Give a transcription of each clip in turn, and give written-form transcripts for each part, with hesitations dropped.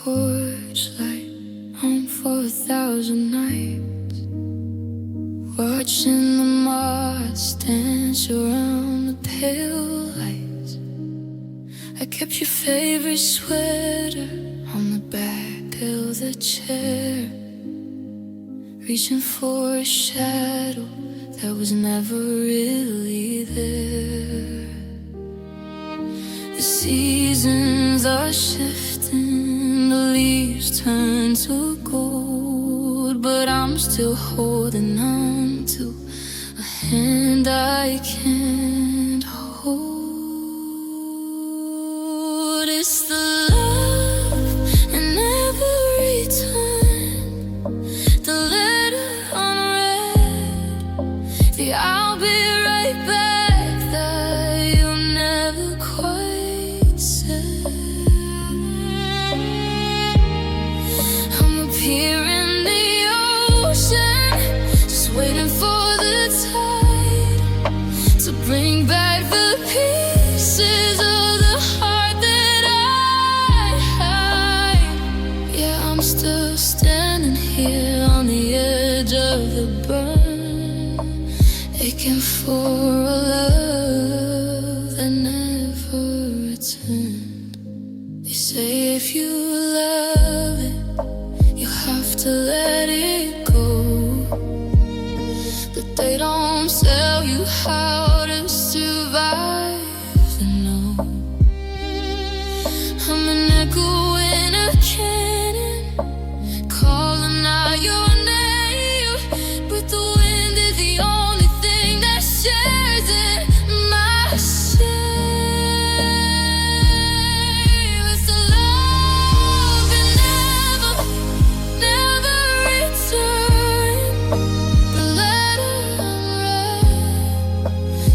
porch light, home for 1,000 nights, watching the moths dance around the pale lights. I kept your favorite sweater on the back of the chair, reaching for a shadow that was never really there. The seasons are shifting, the leaves turn to gold, but I'm still holding on to a hand I can't hold. It's the love in every turn, the letter unread, the I'll be right back that you never quite said. I'm up here in the ocean, just waiting for the tide to bring back the pieces of the heart that I hide. Yeah, I'm still standing here on the edge of the burn, aching for a love that never returned. They say if you love it, you have to let it go, but they don't tell you how to survive the no. I'm an echo in a cannon, calling out your name, but the wind is the only thing that shares in my shame. It's the love that never return, the letter unread,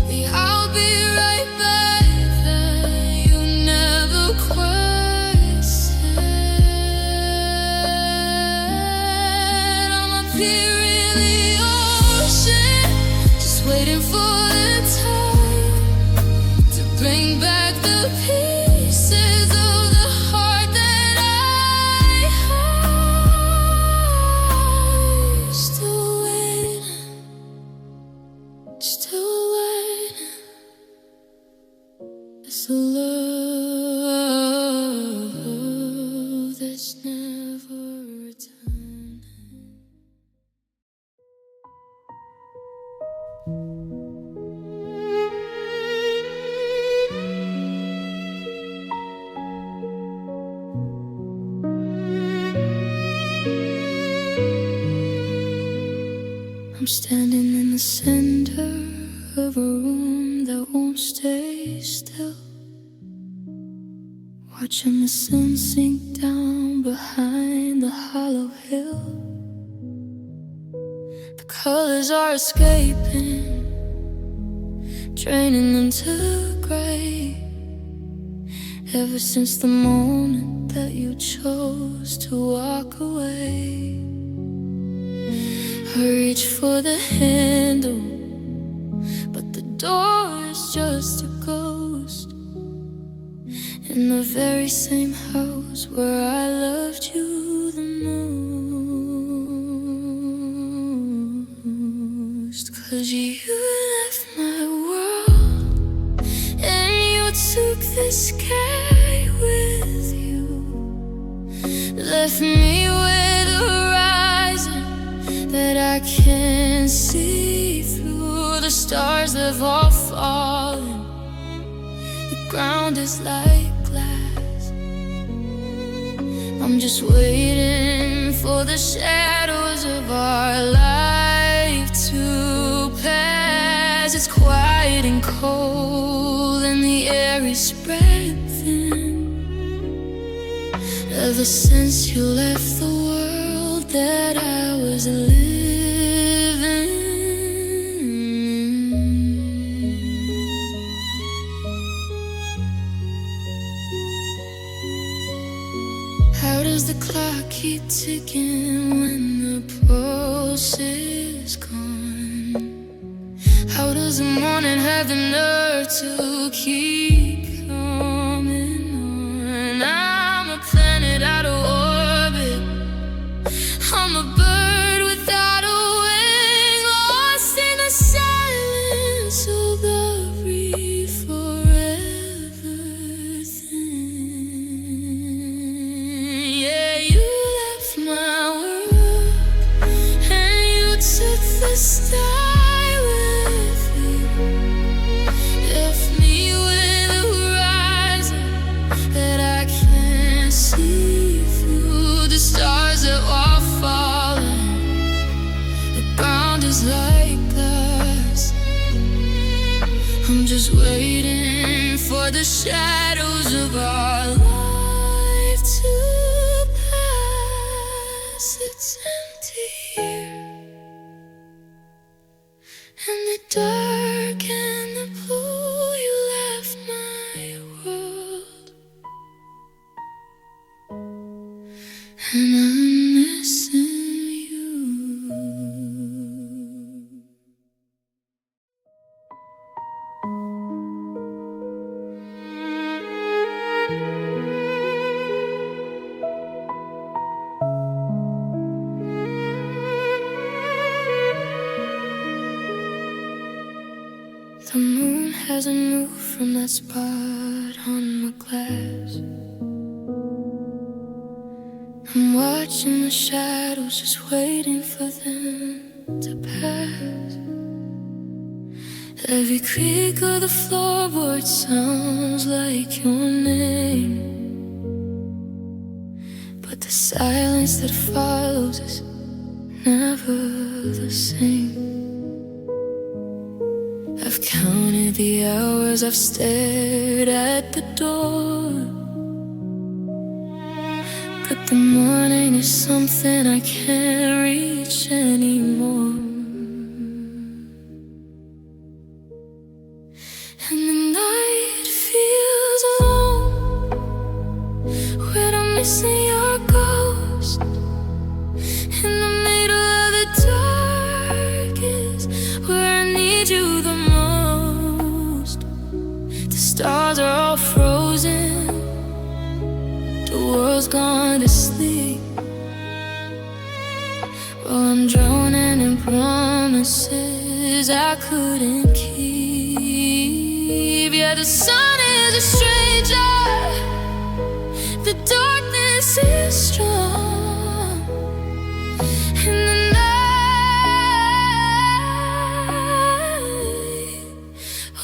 the I'll be right back that you never quite said. I'm up here in the ocean, just waiting for the tide to bring back the pieces of the heart that I hide. Still waiting, still waiting. It's a love that's never returning. I'm standing in the center of a room that won't stay still, watching the sun sink down behind the hollow hill. The colors are escaping, draining into gray. Ever since the moment that you chose to walk away, I reach for the handle, but the door is just a ghost in the very same house where I loved you the most. 'Cause you left my world and you took the sky with you, left me with a horizon that I can't see through. The stars have all fallen, the ground is like glass. I'm just waiting for the shadows of our life to pass. It's quiet and cold and the air is spread thin. Ever since you left the world that I was living, how does the clock keep ticking when the pulse is gone? How does the morning have the nerve to keep coming on? I'm a planet out of order, I'm just waiting for the shadows of our life to pass. It's empty here, and the dark and the blue, you left my world, and I'm missing you. The moon hasn't moved from that spot on my glass. I'm watching the shadows, just waiting for them to pass. Every creak of the floorboard sounds like your name, but the silence that follows is never the same. I've counted the hours, I've stared at the door, but the morning is something I can't reach anymore. And the night feels alone when I'm missing your ghost. In the middle of the dark is where I need you the most. The stars are all frozen, the world's gone to sleep, while I'm drowning in promises I couldn't keep. Yeah, the sun is a stranger, the darkness is strong, and the night,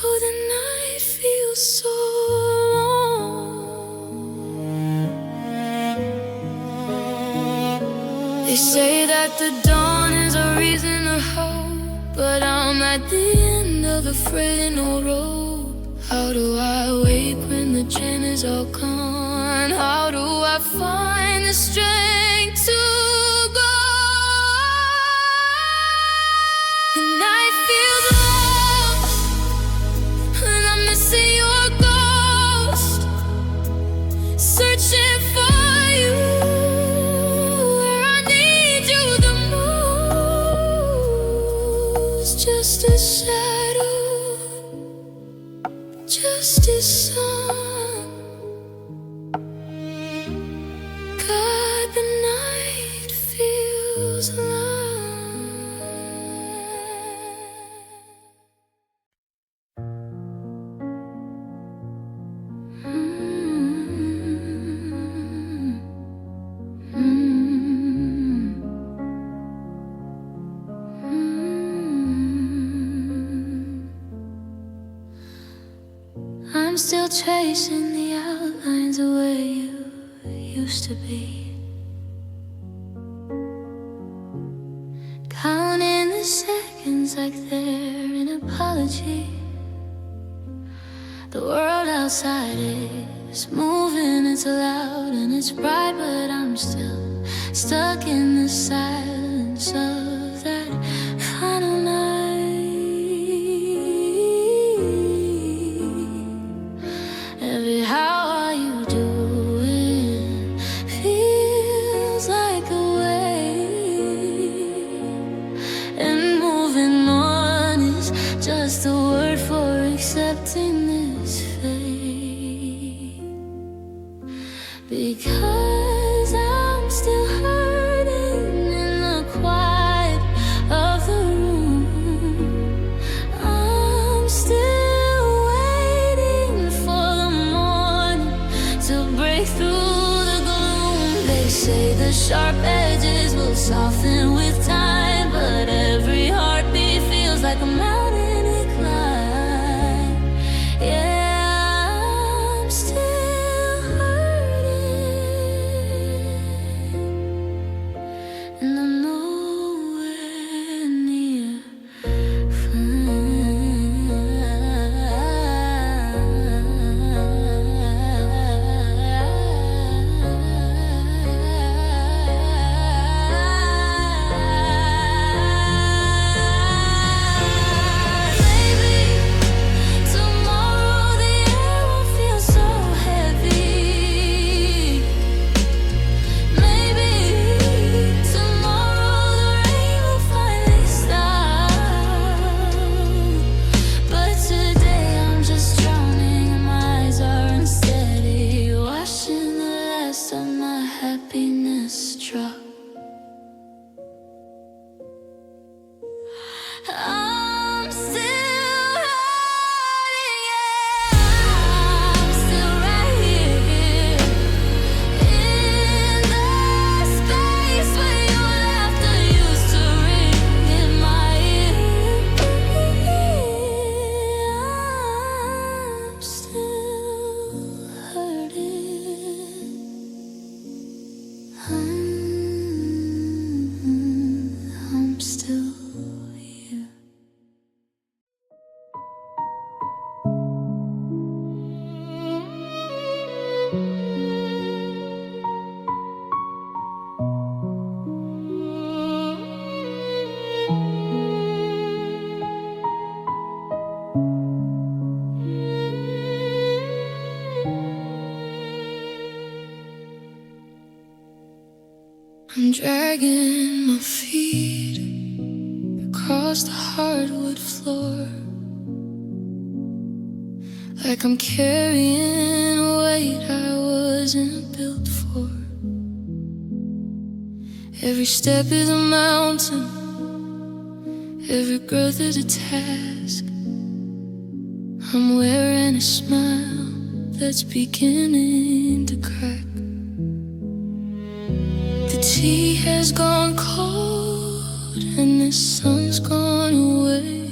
oh, the night feels so long. They say that the dawn is a reason to hope, but I'm at the end of the frayed no rope. How do I wake when the gym is all gone? How do I find the strength to go? The night feels lost, and I'm missing your ghost, searching for you where I need you the most. Just a shadow, just a song. God, the night feels long. I'm still tracing the outlines of where you used to be, counting the seconds like they're an apology. The world outside is moving, it's loud and it's bright, but I'm still stuck in the silence of that final night. Every how are you doing feels like a wave, and moving on is just a word for accepting this fate. Because I'm still hurting in the quiet of the room. I'm still waiting for the morning to break through the gloom. They say the sharp edges will soften with time, but every heartbeat feels like a mountain we climb. Yeah, I'm still hurting, and I'm nowhere near fine. I'm dragging my feet across the hardwood floor, like I'm carrying a weight I wasn't built for. Every step is a mountain, every growth is a task. I'm wearing a smile that's beginning to crack. The tea has gone cold and the sun's gone away,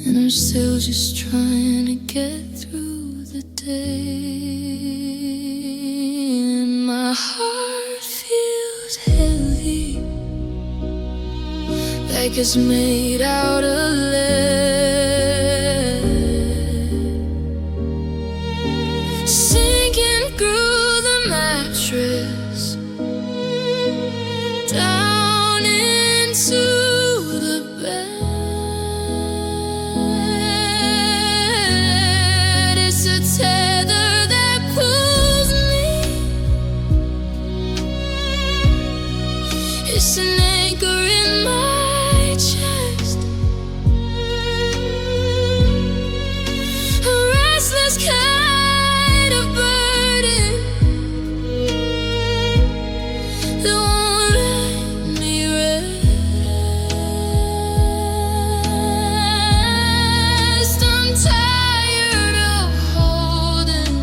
and I'm still just trying to get through the day. And my heart feels heavy, like it's made out of lead, sinking through the mattress, down into the bed. It's a tether that pulls me, it's an anchor in my chest, a restless kind of burden that won't let me rest. I'm tired of holding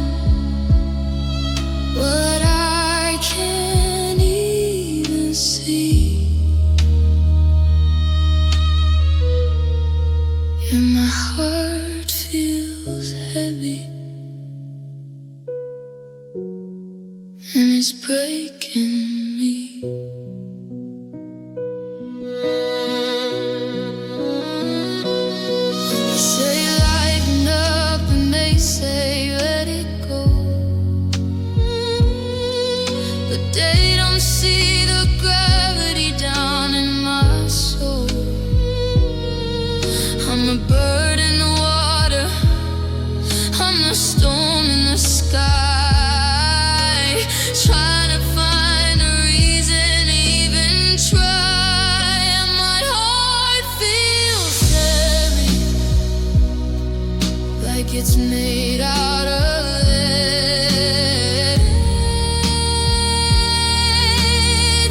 what I can't even see, and my heart feels heavy, and it's breaking me. They say lighten up and they say let it go, but they don't see the gravity down in my soul. I'm a bird in the water, I'm a storm in the sky, trying to find a reason to even try. And my heart feels heavy, like it's made out of lead,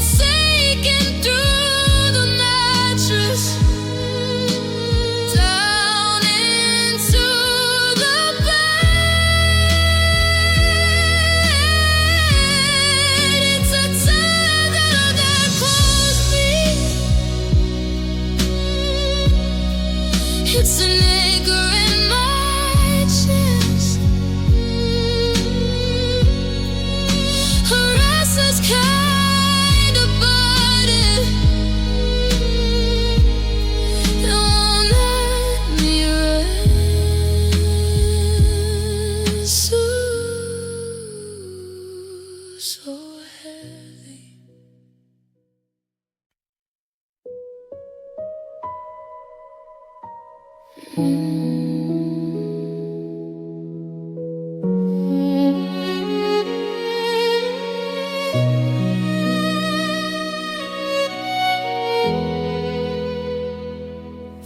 sinking through the mattress, down into the bed. It's a tether that pulls me, it's an anchor in my chest, a restless kind of burden that won't let me rest. So heavy.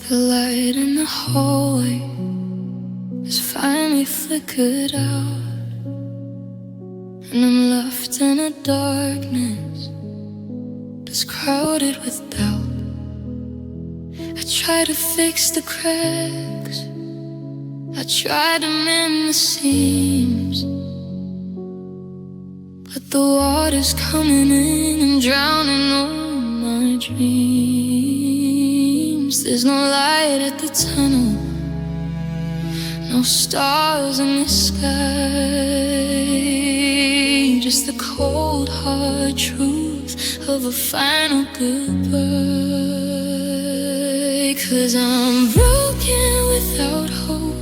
The light in the hallway is finally flickered out, and I'm left in a darkness that's crowded with doubt. I try to fix the cracks, I try to mend the seams, but the water's coming in and drowning all my dreams. There's no light at the tunnel, no stars in the sky, just the cold hard truth of a final goodbye. 'Cause I'm broken without hope,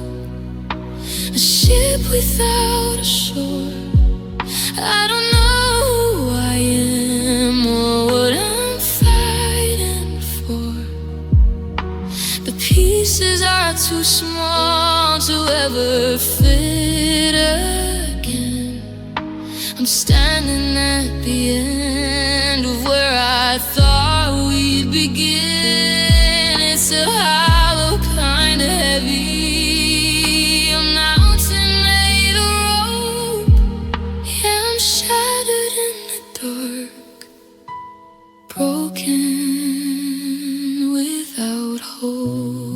a ship without a shore. I don't know who I am or what I'm fighting for. The pieces are too too small to ever fit again. I'm standing at the end of where I thought we'd begin. It's a hollow, kinda heavy, a mountain made of rope. Yeah, I'm shattered in the dark, broken without hope.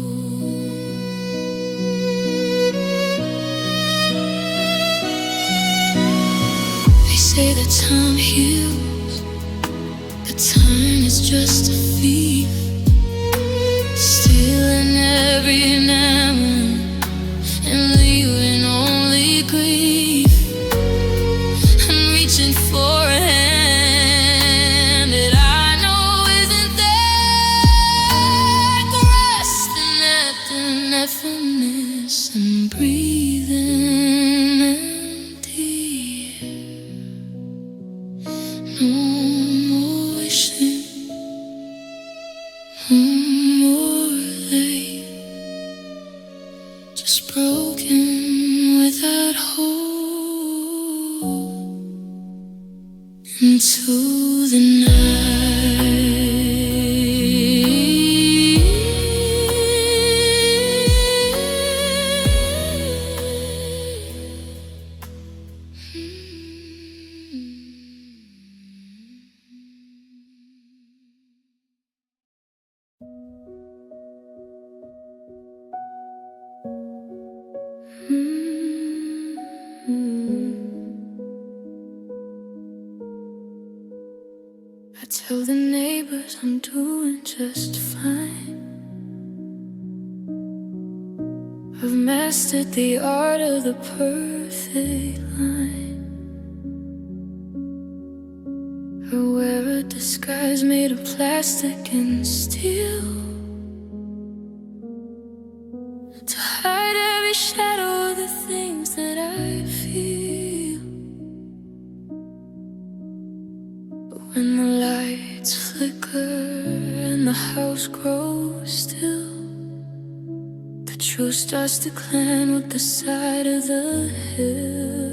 They say that time heals, that time is just a thief, stealing every memory and leaving only grief. I'm reaching for a hand that I know isn't there, grasping at the nothingness and breathing empty air. No more wishing, no more late, just broken without hope into the night. I tell the neighbors I'm doing just fine. I've mastered the art of the perfect line. I wear a disguise made of plastic and steel to hide every shadow of the things that I feel. But when the lights flicker and the house grows still, the truth starts to climb up the side of the hill.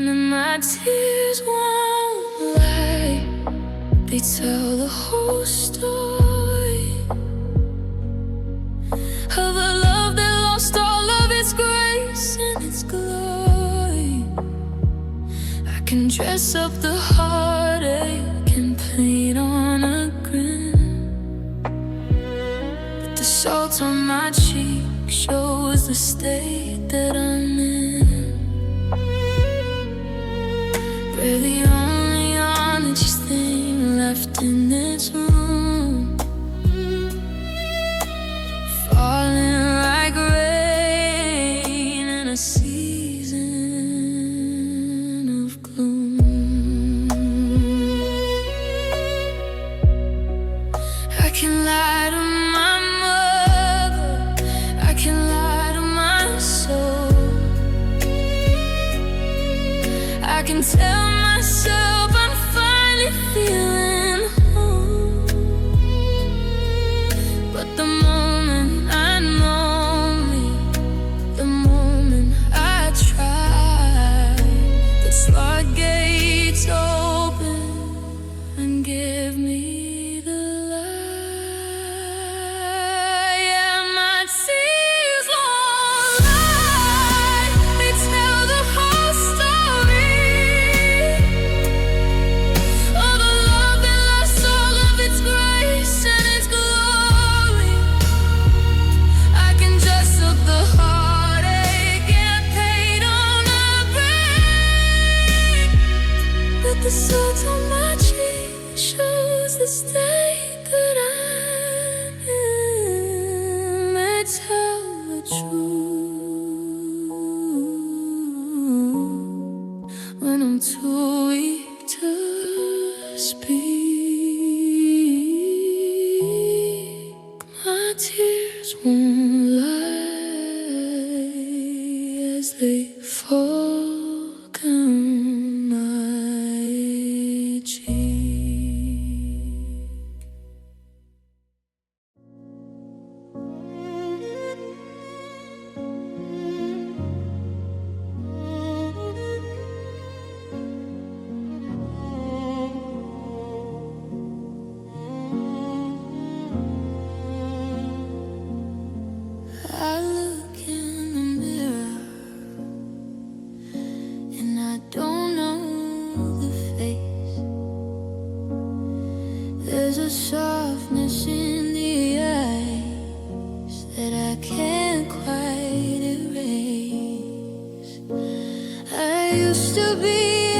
And my tears won't lie, they tell the whole story of a love that lost all of its grace and its glory. I can dress up the heartache and paint on a grin, but the salt on my cheek shows the state that I'm in. We're the only honest thing left in this room, falling like rain in a season of gloom. I can lie to my mother, I can lie to my soul, I can tell myself I'm finally feeling home. But the moment I know me, the moment I try, the floodgates open and give me the light. Yeah, my tears won't lie, they tell the whole story of a love that lost all of its grace and its glory. I can dress up the heartache and paint on a brick, but the salt on my cheek shows the state that I'm in. They tell the truth when I'm too weak to speak. My tears won't lie as they fall down my cheek. used to be,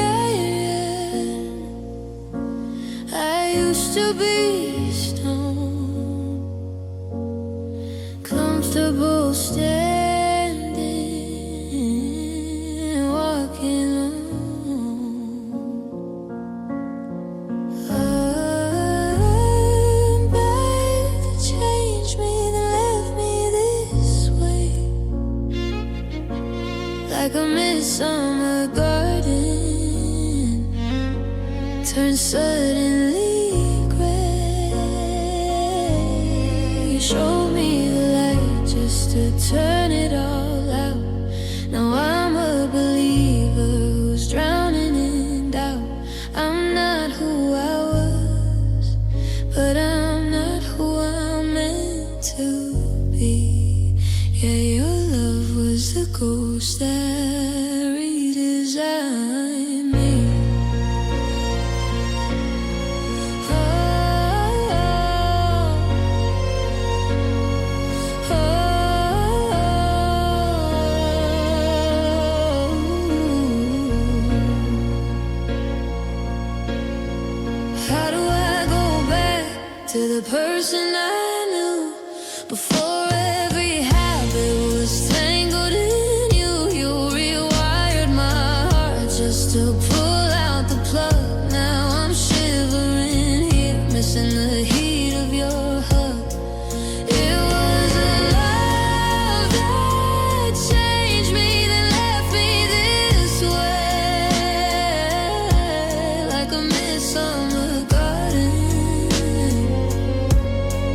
I used to be stone, comfortable standing, walking alone. But you changed me, then left me this way, like a midsummer garden turned suddenly gray. You showed me the light just to turn it all out. Now I'm a believer who's drowning in doubt. I'm not who I was, but I'm not who I'm meant to be. Yeah, your love was the ghost that redesigned me. How do I go back to the person I knew before every habit was tangled in you? You rewired my heart just to pull out the plug. Now I'm shivering here, missing the heat of your hug. It was a love that changed me, then left me this way, like a midsummer garden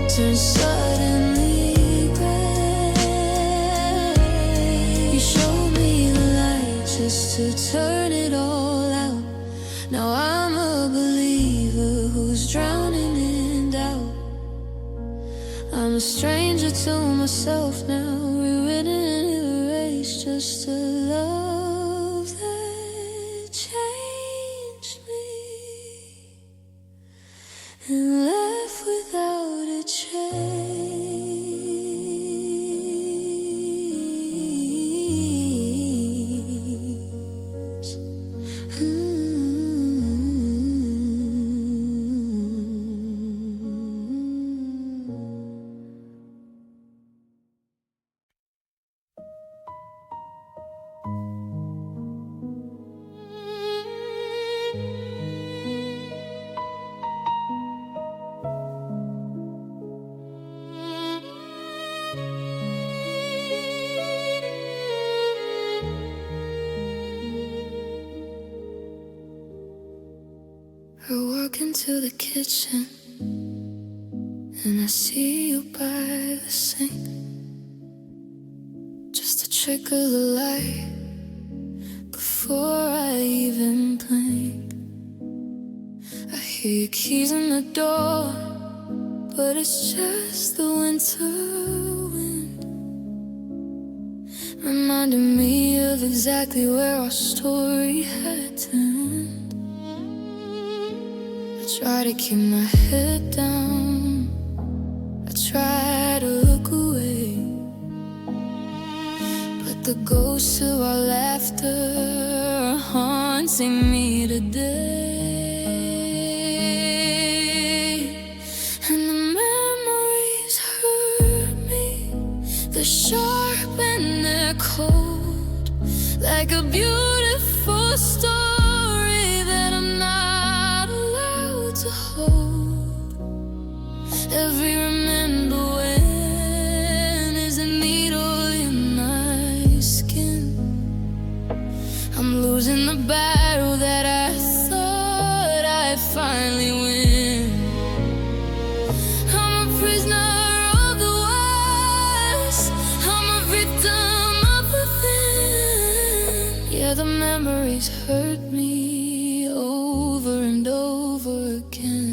turned suddenly gray. You showed me the light just to turn it all out. Now I'm a believer who's drowning in doubt. I'm a stranger to myself now, rewritten and erased, just a love that changed me and left without a trace. I walk into the kitchen and I see you by the sink. Just a trick of the light before I even blink. I hear your keys in the door, but it's just the winter wind, reminding me of exactly where our story had to end. I try to keep my head down, I try to look away, but the ghosts of our laughter are haunting me today. And the memories hurt me, they're sharp and they're cold, like a beautiful story that I'm not allowed to hold. Every remember when is a needle in my skin. I'm losing the battle that I thought I'd finally win. I'm a prisoner of the west, I'm a victim of the thin. Yeah, the memories hurt me over and over again.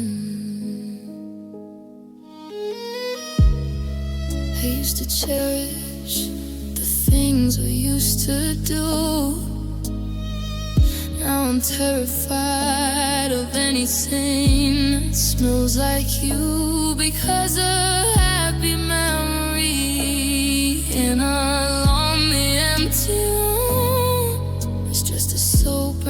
I used to cherish the things we used to do. Now I'm terrified of anything that smells like you, because a happy memory in a lonely empty room is just a soap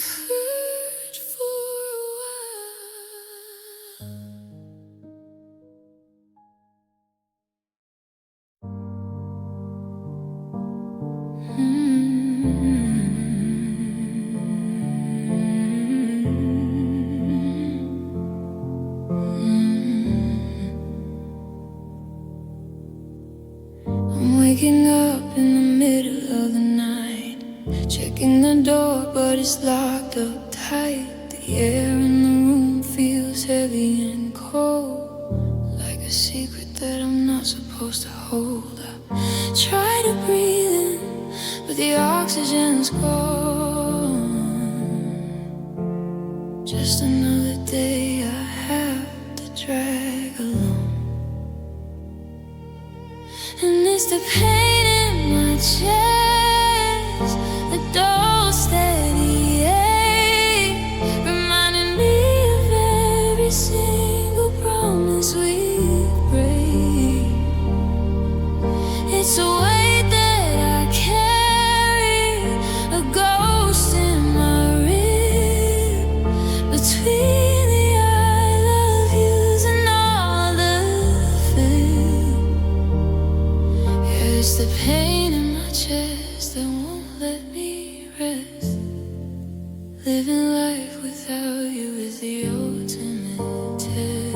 hurt for a while. I'm waking up in the middle of the night, checking the door, but it's locked up tight. The air in the room feels heavy and cold, like a secret that I'm not supposed to hold. I try to breathe in, but the oxygen's gone. Just another day I have to drag along. And it's the pain in my chest, the dull steady ache, reminding me of every single promise we break. It's a weight that I carry, a ghost in my rib, between the I love yous and all the fear. It's the pain in my chest that won't let me rest. Living life without you is the ultimate test.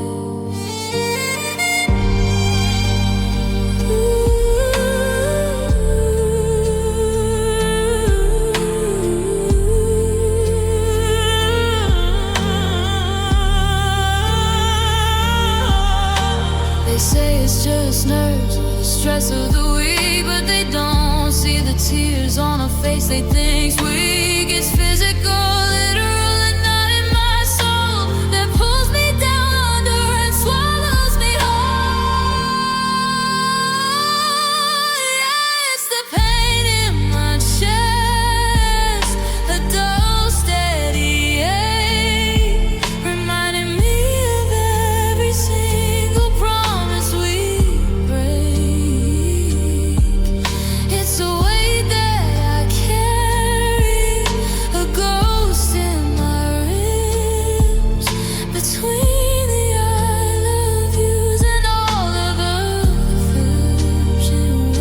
They say it's just nerves or the stress of the week, but they don't see the tears on her face. They think weak. It's physical, literal, and not in my soul that pulls me down under and swallows me whole. Yeah, it's the pain in my chest, a dull, steady ache, reminding me of every single promise we break. It's a weight that I carry, a ghost in my ribs, between the I love yous and all of the fibs and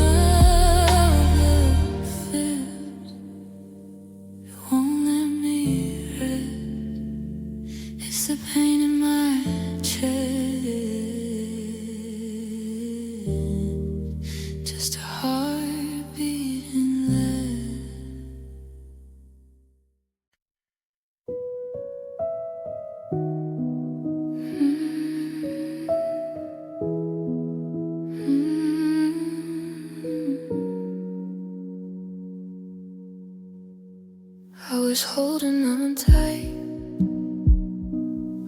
fibs. It won't let me rest. It's the pain in my chest, just a heart beating less. I was holding on tight,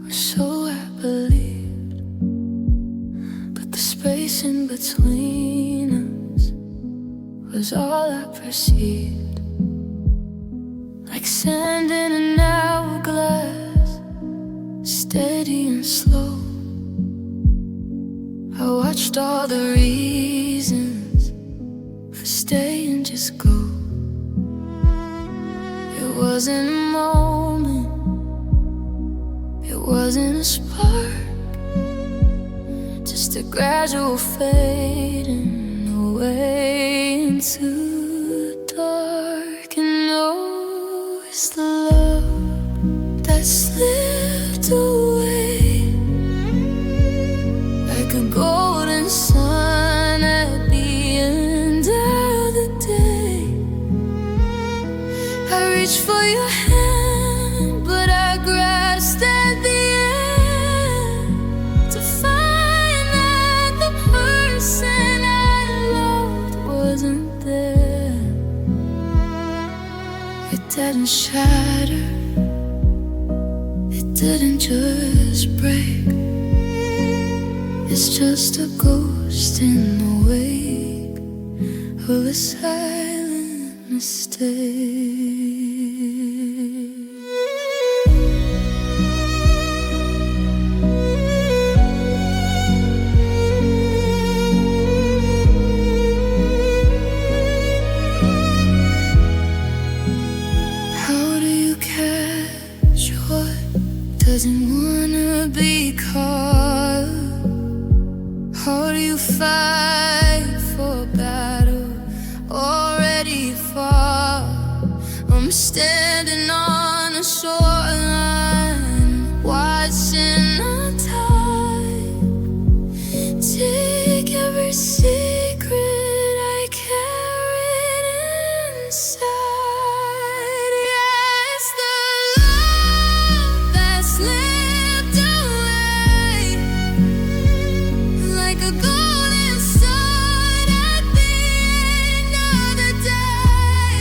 or so I believed, but the space in between us was all I perceived. Like sand in an hourglass, steady and slow. I watched all the reasons for staying just go. It wasn't a moment, it wasn't a spark, just a gradual fading away into the dark. And oh, it's the love that slipped away like a golden sun at the end of the day. I reached for your hand, but I grasped at the end to find that the person I loved wasn't there. It didn't shatter, it didn't just break. It's just a ghost in the wake of a silent mistake. How do you care doesn't wanna be caught. How do you fight for a battle already fought? I'm standing on a shoreline, watching the tide take every secret I carried inside. Yeah, it's the love that slipped away like a golden sun at the end of the day.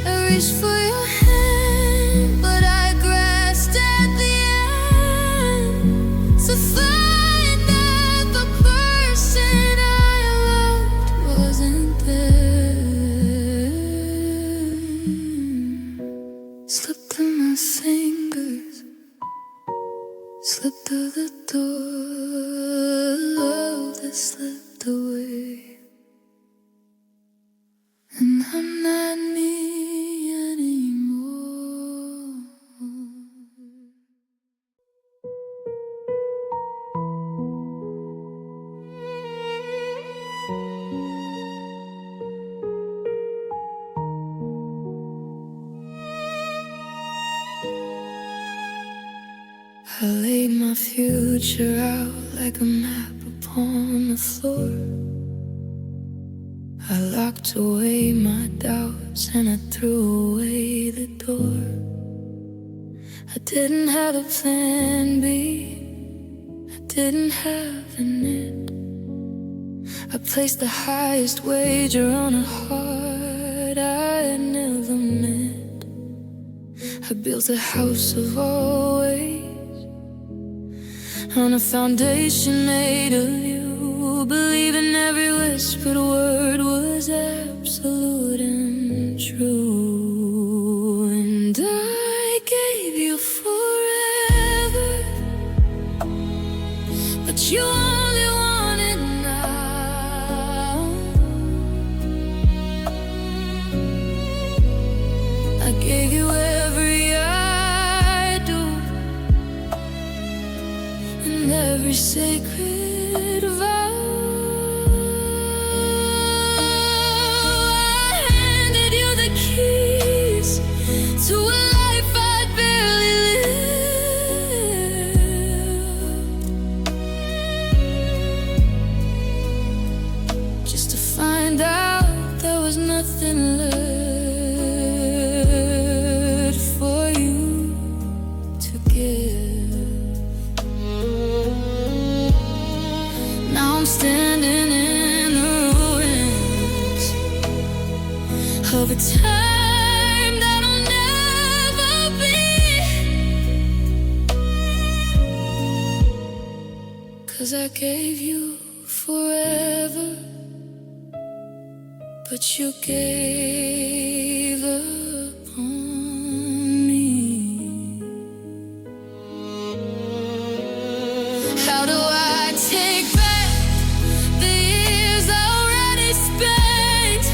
I reached for your hand, but I grasped at the end to find that the person I loved wasn't there. Slipped through my fingers, slipped through the door, love that slipped away. And I'm not me anymore. I laid my future out like a map upon the floor. I locked away my doubts and I threw away the door. I didn't have a plan B, I didn't have an it. I placed the highest wager on a heart I had never met. I built a house of always on a foundation made of you, believing every whispered word was absolute and true. And I gave you forever, but you only want it now. I gave you every I do and every sacred vow. I handed you the keys to a life I'd barely lived, just to find out there was nothing left for you to give. Now I'm standing in the ruins of a time that'll never be, 'cause I gave you forever, but you gave up on me. How do I take back the years I already spent?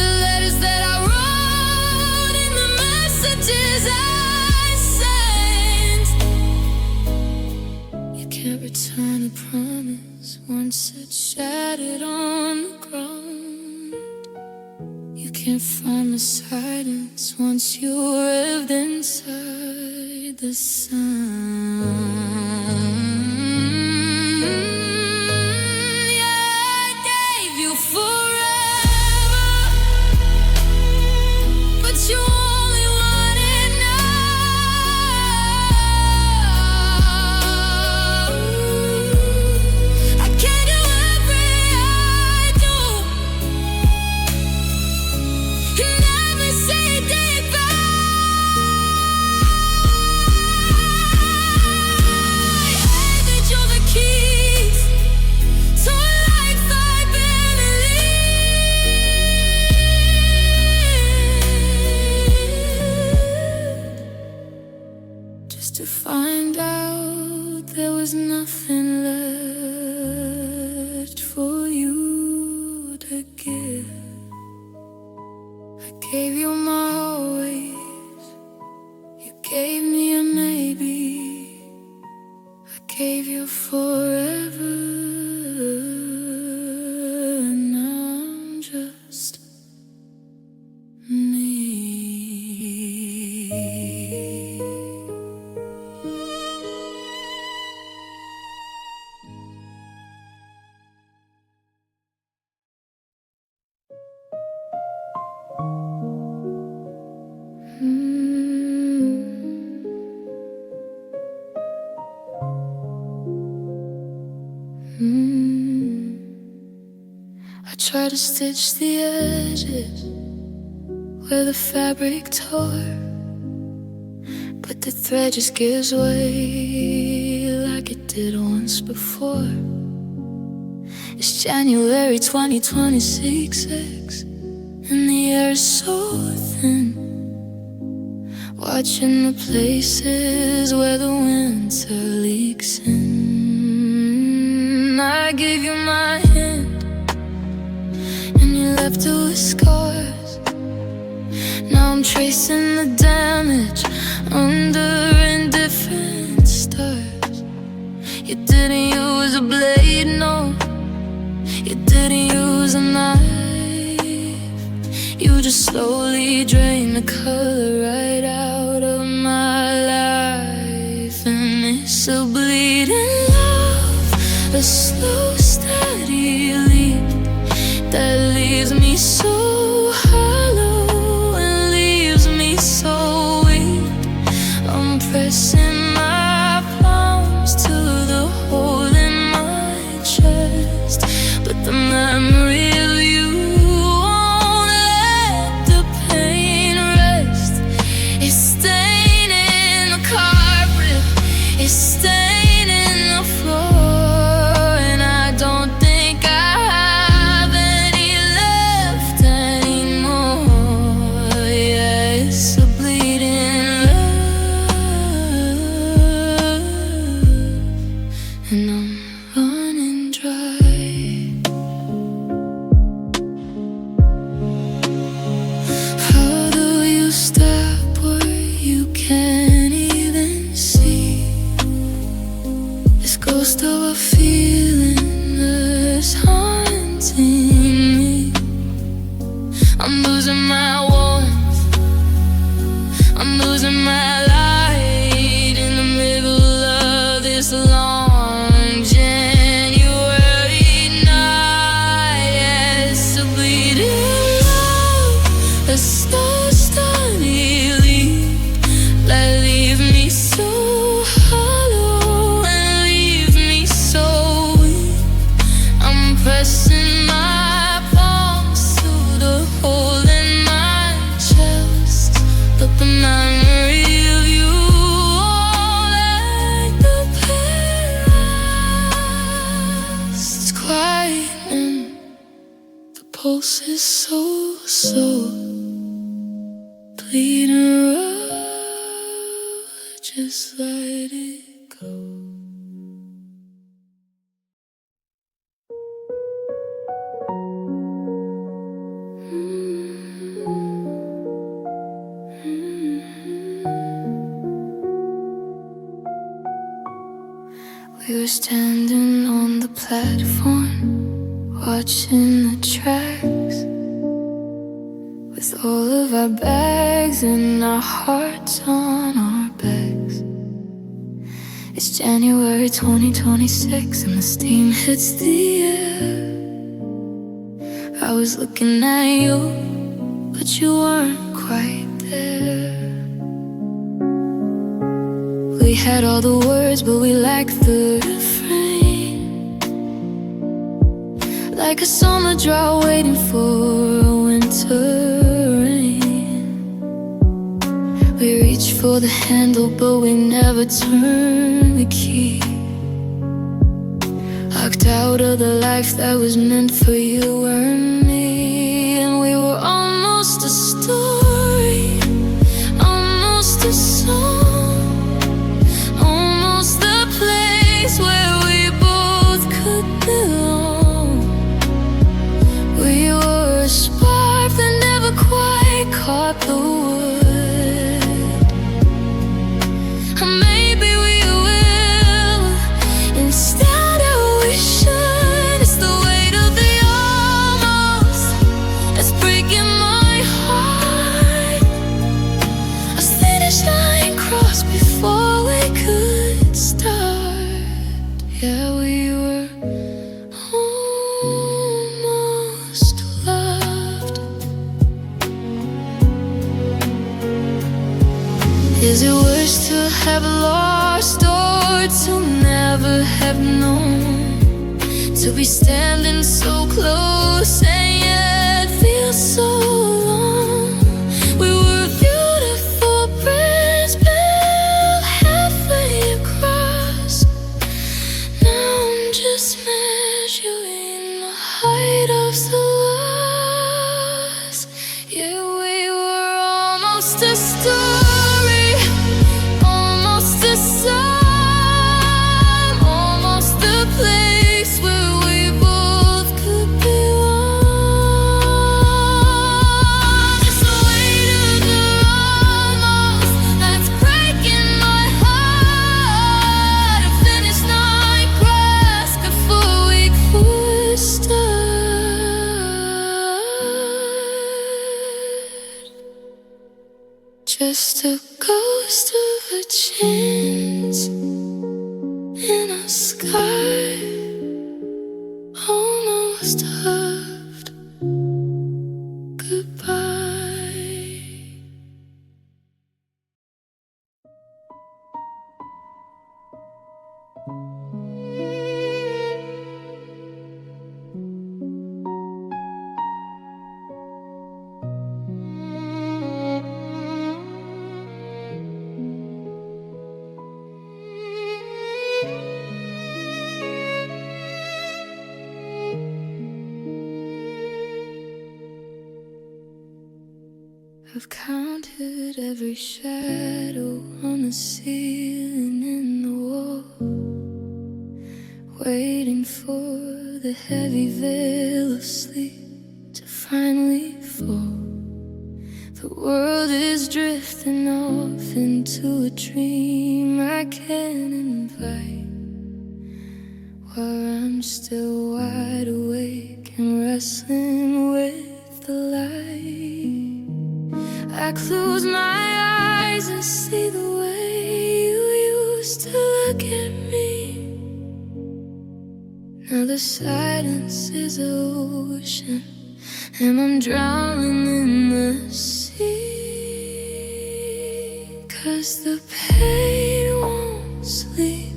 The letters that I wrote and the messages I sent. You can't return a promise once it's shattered on the ground. You can't find the silence once you're revved inside the sound. Yeah, I gave you forever, but you only want it now. I gave you every I do and every sacred vow. I handed you the keys to a life I barely lived, just to find out there was nothing left for you to give. I gave you my always, you gave gave you forever, and I'm just me. I try to stitch the edges where the fabric tore, but the thread just gives way like it did once before. It's January 2026, and the air is so thin, watching the places where the winter leaks in. I gave you my hand, and you left it with scars. Now I'm tracing the damage under indifferent stars. You didn't use a blade, no, you didn't use a knife. You just slowly drained the color right out of my life. And it's a bleeding love, a slow, steady leap that leaves me so hollow and leaves me so weak. I'm pressing my palms to the hole in my chest, but the memory of you won't let the pain rest. It's staining the carpet, it's staining the floor, and I don't think I have any left anymore. Yeah, it's a bleeding love, and I'm running dry. How do you stop where you can't even see? This ghost of a feeling that's haunting me. I'm losing my warmth, I'm losing my light in the middle of this long January night. Yeah, it's a bleeding love, a slow, steady leap that leave me so hollow and leave me so weak. I'm pressing my palms to the hole in my chest, but the memory of you won't let the pain rest. It's quiet and the pulse is so bleeding rough, just let it go. We were standing on the platform, watching the tracks, with all of our bags and our hearts on our backs. It's January 2026, and the steam hits the air. I was looking at you, but you weren't quite there. We had all the words, but we lacked the refrain. Like a summer drought waiting for a winter rain. We reached for the handle, but we never turned the key. Locked out of the life that was meant for you and me. And we were almost a story, almost a song, almost the place where we both could belong. We were a spark that never quite caught the wood. And maybe we will Is it worse to have lost or to never have known? To be standing so close and yet feel so long. We were beautiful bridge built halfway across. Now I'm just measuring the height of the loss. Yeah, we were almost a story, almost a song, almost the place where we both could belong. Just the weight of the almost that's breaking my heart. A finish line crossed before we could start. Just a ghost of a chance in a sky almost halved goodbye. I've counted every shadow on the ceiling and the wall, waiting for the heavy veil of sleep to finally fall. The world is drifting off into a dream I can't invite, while I'm still wide awake and wrestling with the light. I close my eyes and see the way you used to look at me. Now the silence is an ocean and I'm drowning in the sea. 'Cause the pain won't sleep,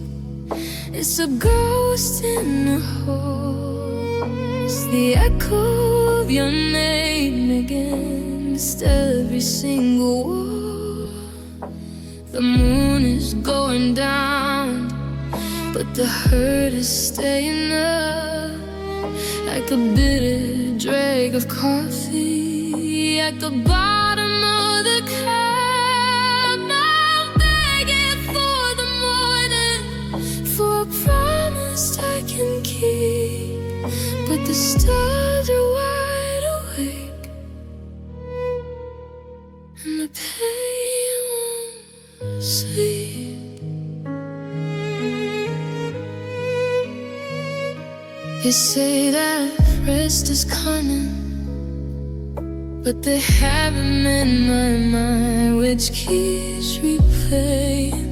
it's a ghost in the hall. It's the echo of your name against every single wall. The moon is going down, but the hurt is staying up, like a bitter drag of coffee at the bottom of the cup. I'm begging for the morning, for a promise I can keep, but the stars are wide awake and the pain won't sleep. You say that rest is coming, but they haven't in my mind, which keeps replaying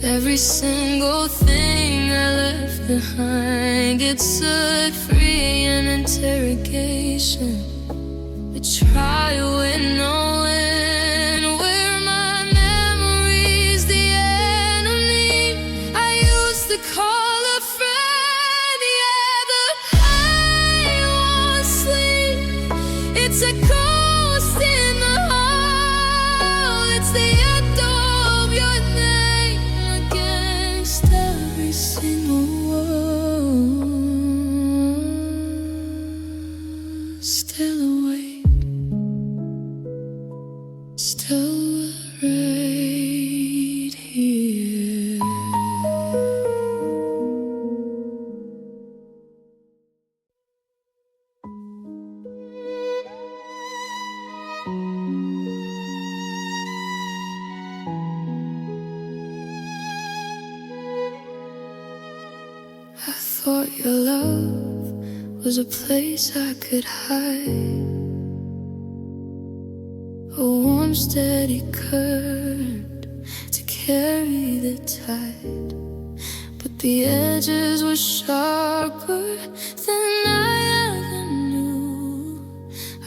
every single thing I left behind. Gets set free in interrogation, the trial with no end, where my memory's the enemy I used to call a friend. Yeah, the pain won't sleep, it's a ghost in the hall. It's the echo of your name against every single wall. Still awake, still right here. I thought your love was a place I could hide, a warm steady current to carry the tide. But the edges were sharper than I ever knew.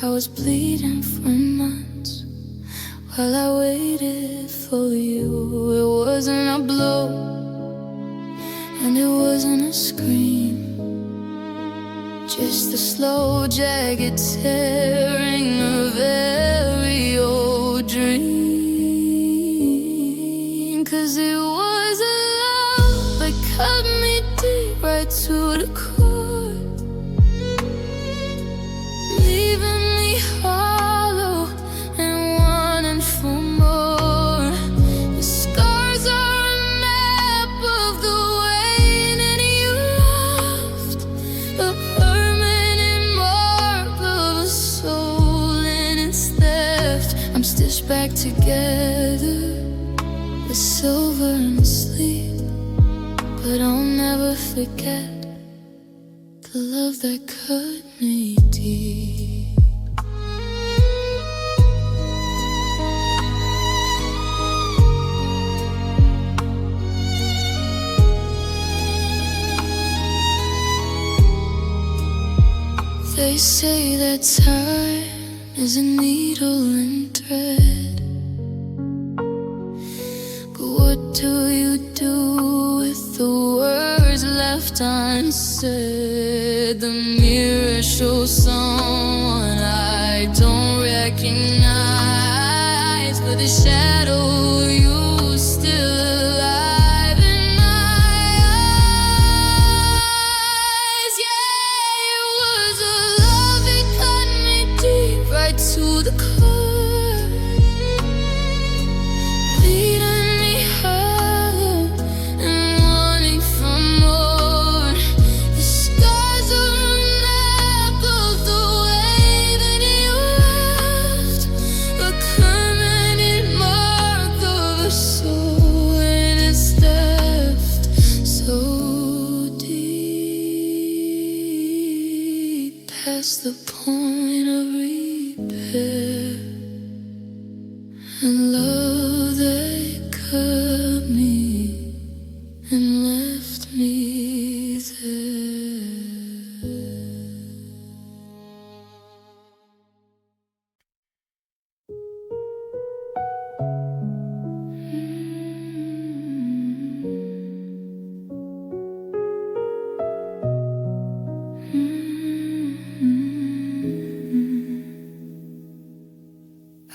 I was bleeding for months while I waited for you. It wasn't a blow, and it wasn't a scream, just a slow, jagged tearing of every old dream. 'Cause it was a love that cut me deep right to the core, leaving me hollow and wanting for more. The scars are a map of the way that you left, a permanent mark of a soul in its theft. I'm stitched back together with silver and sleep, but I'll never forget the love that cut me deep. They say that time is a needle and thread, but what do you do with the words left unsaid? The mirror shows someone I don't recognize, but the shadow you still alive in my eyes. Yeah, it was a love that cut me deep right to the core, leading me hollow and wanting for more. The scars are a map of the way that you left, a permanent mark of a soul in its theft. So deep past the point of repair, and love that cut me and left me there.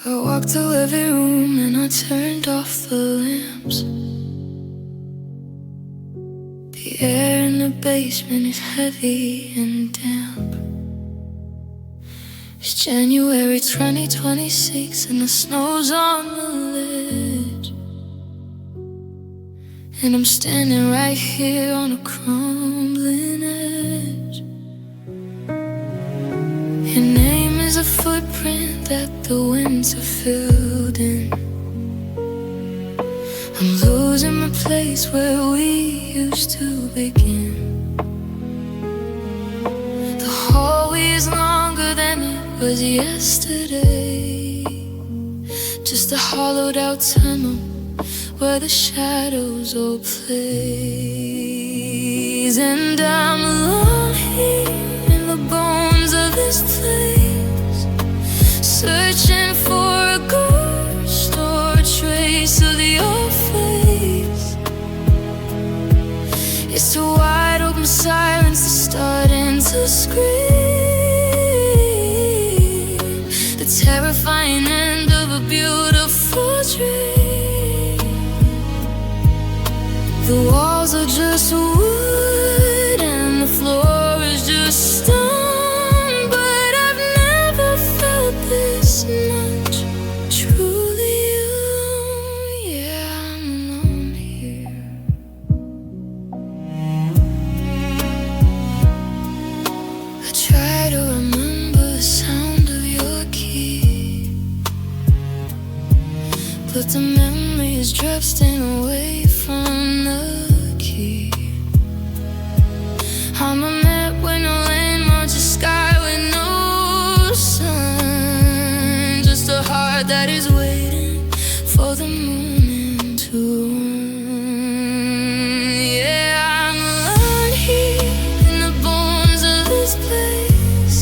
I walked to every room and I turned off the lamps. The air in the basement is heavy and damp. It's January 2026 and the snow's on the ledge, and I'm standing right here on a crumbling edge. Your name is a footprint that the winds have filled in. I'm losing my place where we used to begin. The hallway is longer than it was yesterday, just a hollowed out tunnel where the shadows all plays. And I'm alone here in the bones of this place, searching for a ghost or a trace of your face. It's a wide open silence that's starting to scream, the terrifying end of a beautiful dream. The walls are just wood and the floor is just stone, but I've never felt this much truly you. Yeah, I'm alone here. I try to remember the sound of your key, but the memory is drifting away from the key. I'm a map with no landmarks, a sky with no sun, just a heart that is waiting for the moment to run. Yeah, I'm alone here in the bones of this place,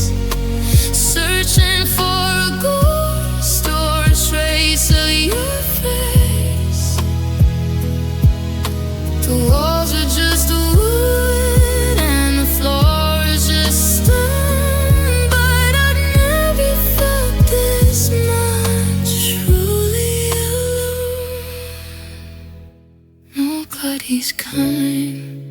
searching for a ghost or a trace of He's coming,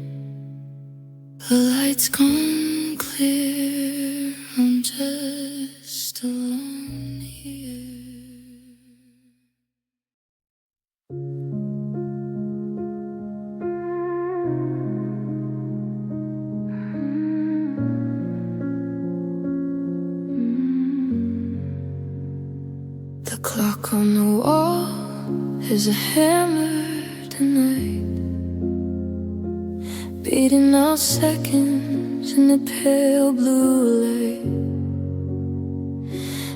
the light's gone clear, I'm just alone here. The clock on the wall is a hammer tonight, beating out seconds in the pale blue light.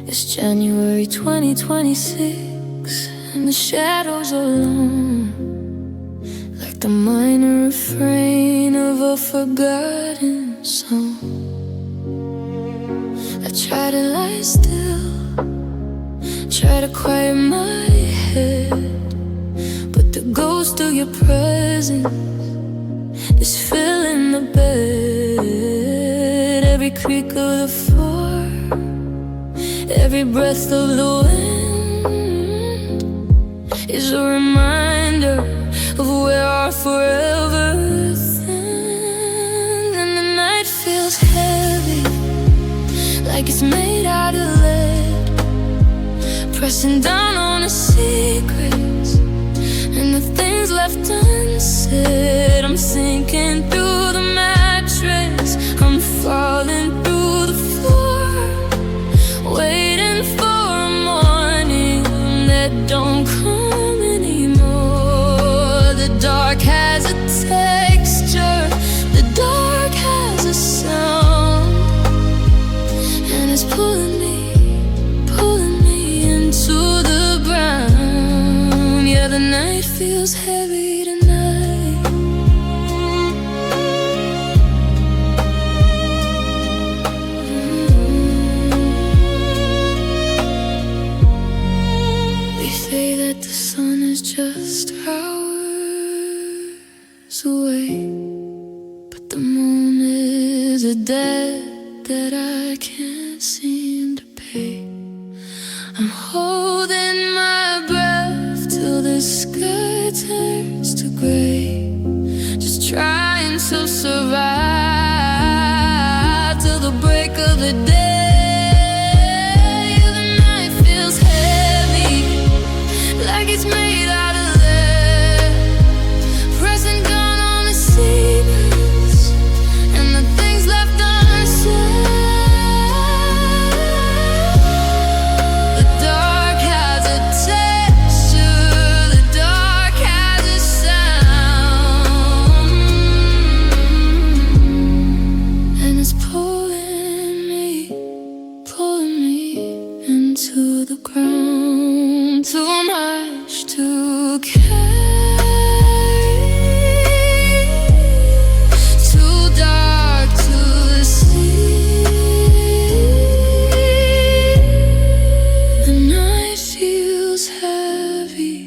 It's January 2026, and the shadows are long, like the minor refrain of a forgotten song. I try to lie still, try to quiet my head, but the ghost of your presence is filling the bed. Every creak of the floor, every breath of the wind is a reminder of where our forever ends. And the night feels heavy, like it's made out of lead, pressing down on the secrets and the things left unsaid. I'm sinking through the mattress, I'm falling through the floor, waiting for a morning that don't come anymore. The dark has a texture, the dark has a sound, and it's pulling me into the ground. Yeah, the night feels heavy tonight. They say that the sun is just hours away, but the moon is a debt that I can't seem to pay. I'm holding my breath till the sky turns to gray, just trying to survive till the break of the day. The night feels heavy, like it's made out of lead, pressing down on the secrets and the things left unsaid. To the ground, too much to carry, too dark to see. The night feels heavy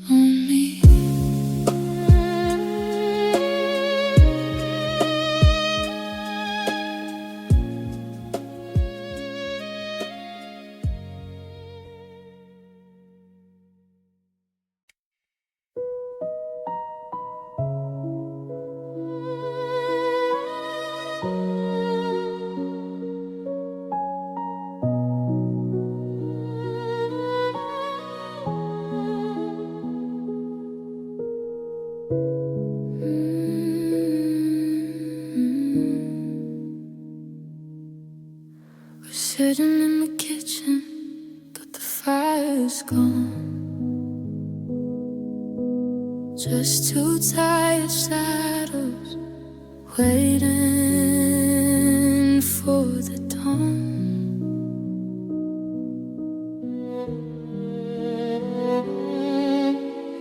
on me. Sitting in the kitchen, but the fire's gone. Just two tired shadows waiting for the dawn.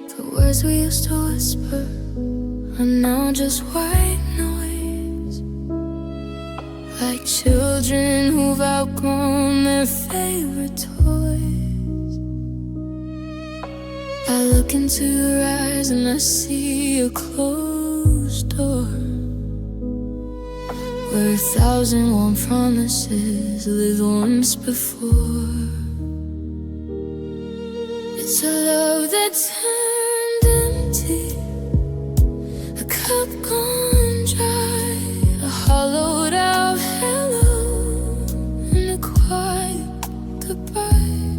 The words we used to whisper are now just white noise, like children who've outgrown their favorite toys. I look into your eyes and I see a closed door, where 1,000 warm promises lived once before. It's a love that turned empty, cup gone dry, a hollowed out hello, and a quiet goodbye.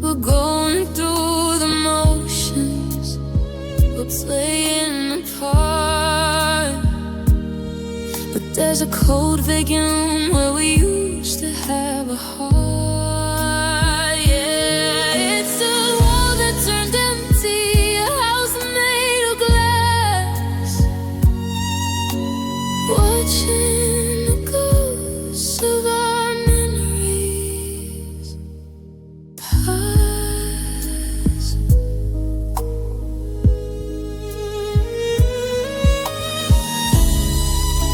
We're going through the motions, we're playing a part, but there's a cold vacant room where we used to have a heart. Yeah, it's a wall that turned empty, a house made of glass, watching the ghosts of our memories pass.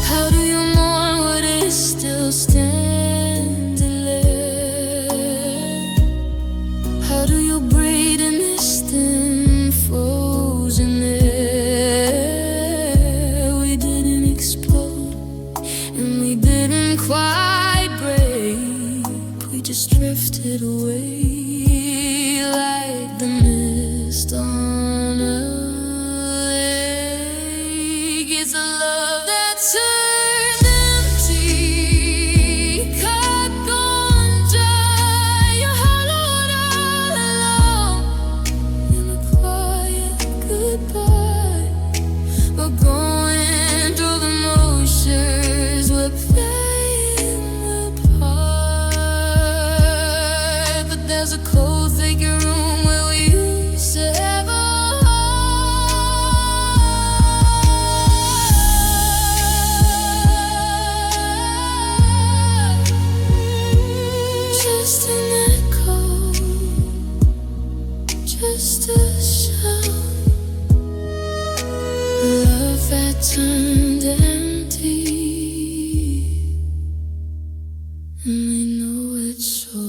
How do you mourn what is still standing there? How do you breathe in distant frozen air? We didn't explode and we didn't quite break, we just drifted away like the mist on a lake. It's a love that turned empty, cup gone dry, you're hollowed out alone in a quiet goodbye. We're going through the motions, we're playing the part, but there's a cold vacant room where we used to have a heart. Just an echo, just a sound, love that turned empty, and we know it so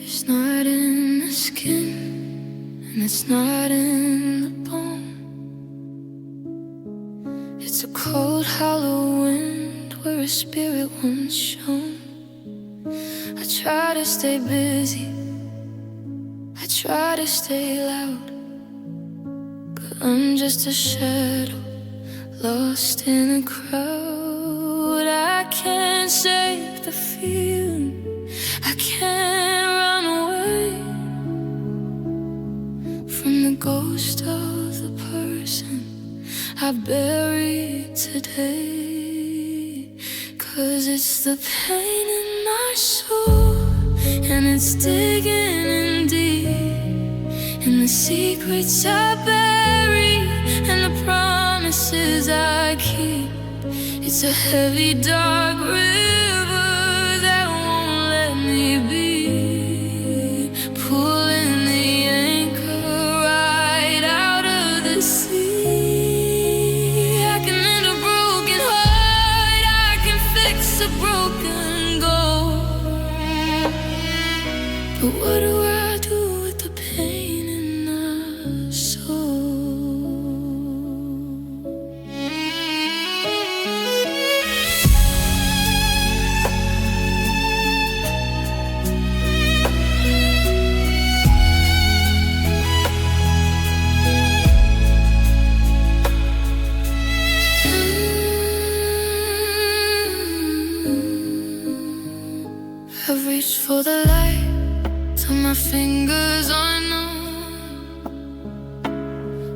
It's not in the skin, and it's not in the bone. It's a cold, hollow wind where a spirit once shone. I try to stay busy, I try to stay loud, but I'm just a shadow lost in a crowd. I can't shake the feeling, I can't run away from the ghost of the person I buried today. 'Cause it's the pain in my soul, and it's digging in deep, and the secrets I bury, and the promises I keep. It's a heavy, dark river that won't let me be, pulling the anchor right out of the sea. I can mend a broken heart, I can fix a broken goal, but what do I do with the pain in my soul? I've reached for the light till my fingers are numb,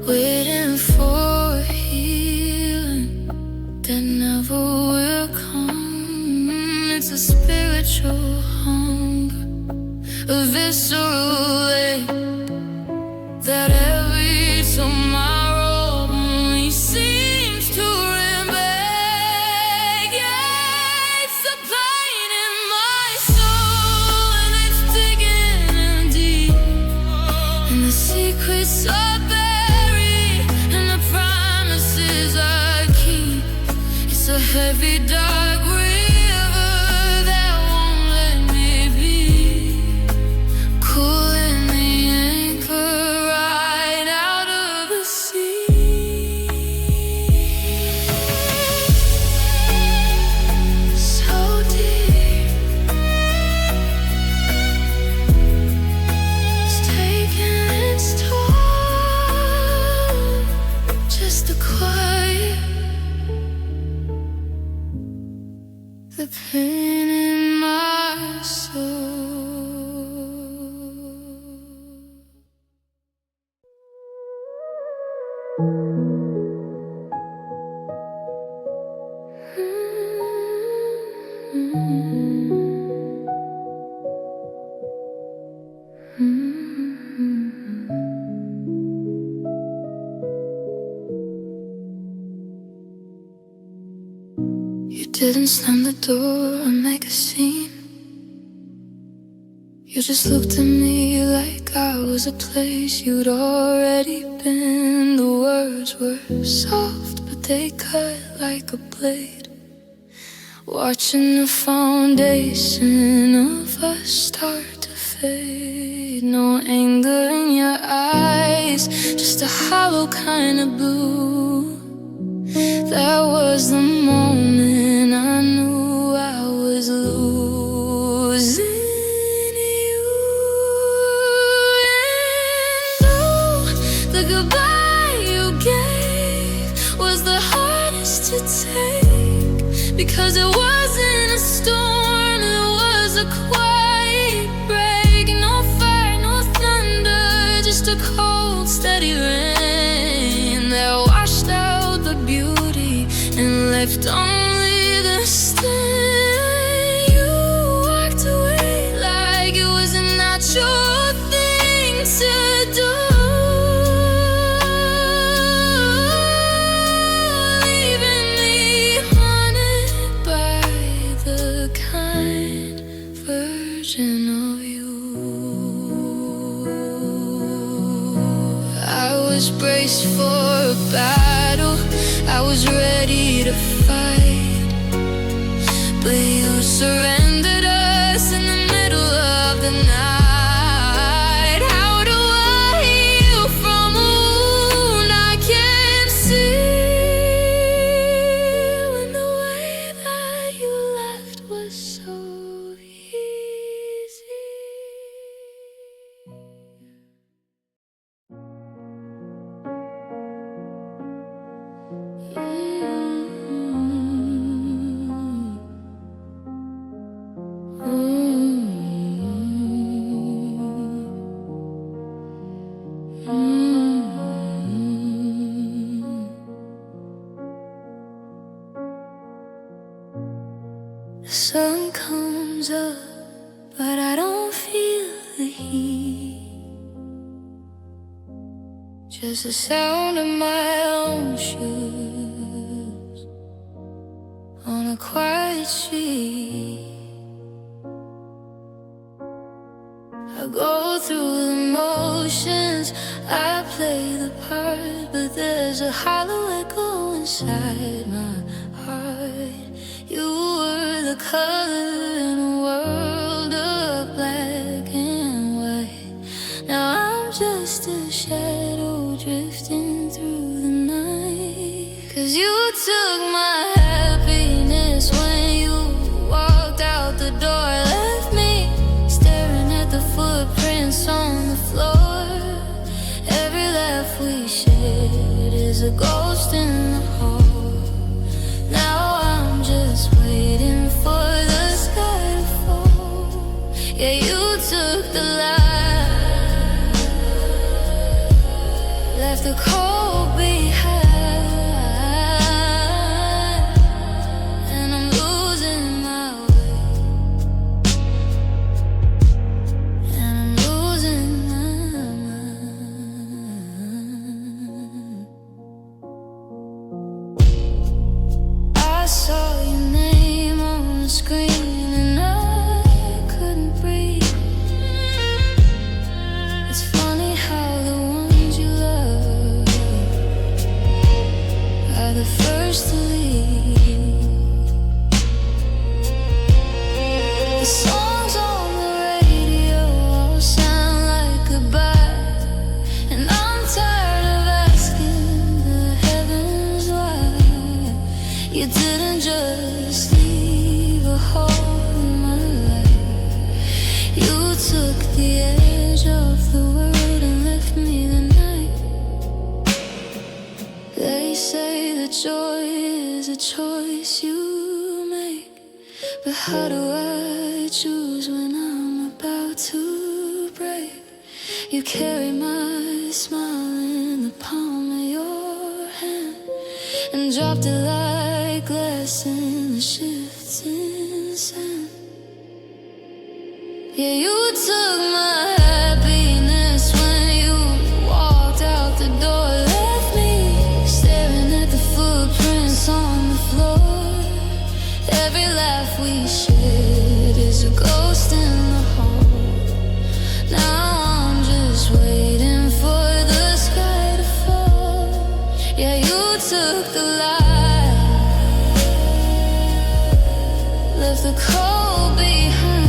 waiting for a healing that never will come. It's a spiritual hunger, a visceral ache that every tomorrow only seems to remain back. Yeah, it's the pain in my soul, and it's digging in deep, and the secrets are buried, and the every dark river that won't let me be. Cool in the anchor right out of the sea. So deep, it's taking its toll just to quiet the pain in my soul. You didn't slam the door or make a scene. You just looked at me like I was a place you'd already been. The words were soft, but they cut like a blade. Watching the foundation of us start to fade. No anger in your eyes, just a hollow kind of blue. That was the moment I knew I was losing you. And though the goodbye you gave was the hardest to take, because it wasn't a storm, it was a quiet break. No fire, no thunder, just a cold, steady rain that washed out the beauty and left only the stain. You walked away like it was a natural thing to do, leaving me haunted by the kind version of you. I was braced for a battle, I was ready to fight, but you surrendered us in the middle of the night. How do I heal from a wound I can't see, when the way that you left was so easy? The sun comes up, but I don't feel the heat. Just the sound of my own shoes on a quiet street. I go through the motions, I play the part, but there's a hollow echo inside my heart. You were the color in a world of black and white. Now I'm just a shadow drifting through the night. 'Cause you took my happiness when you walked out the door, left me staring at the footprints on the floor. Every laugh we shared is a ghost in the hall. Now I'm just waiting for the sky to fall. Yeah, you took the light, left the cold behind, and I'm losing my way, and I'm losing my mind. I saw your name on the screen and I couldn't breathe. It's funny how the ones you love joy is a choice you make. But how do I choose when I'm about to break? You carry my smile in the palm of your hand and dropped it like glass in the shifting sand. Yeah, you took my happiness when you walked out the door. Left me staring at the footprints on the floor. Every laugh we shared is a ghost in the hall. Now I'm just waiting for the sky to fall. Yeah, you took the light, left the cold behind.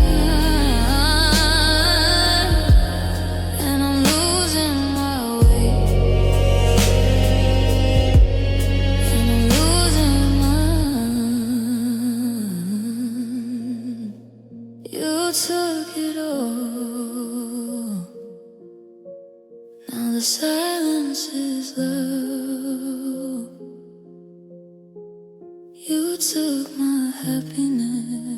You took it all. Now the silence is low. You took my happiness.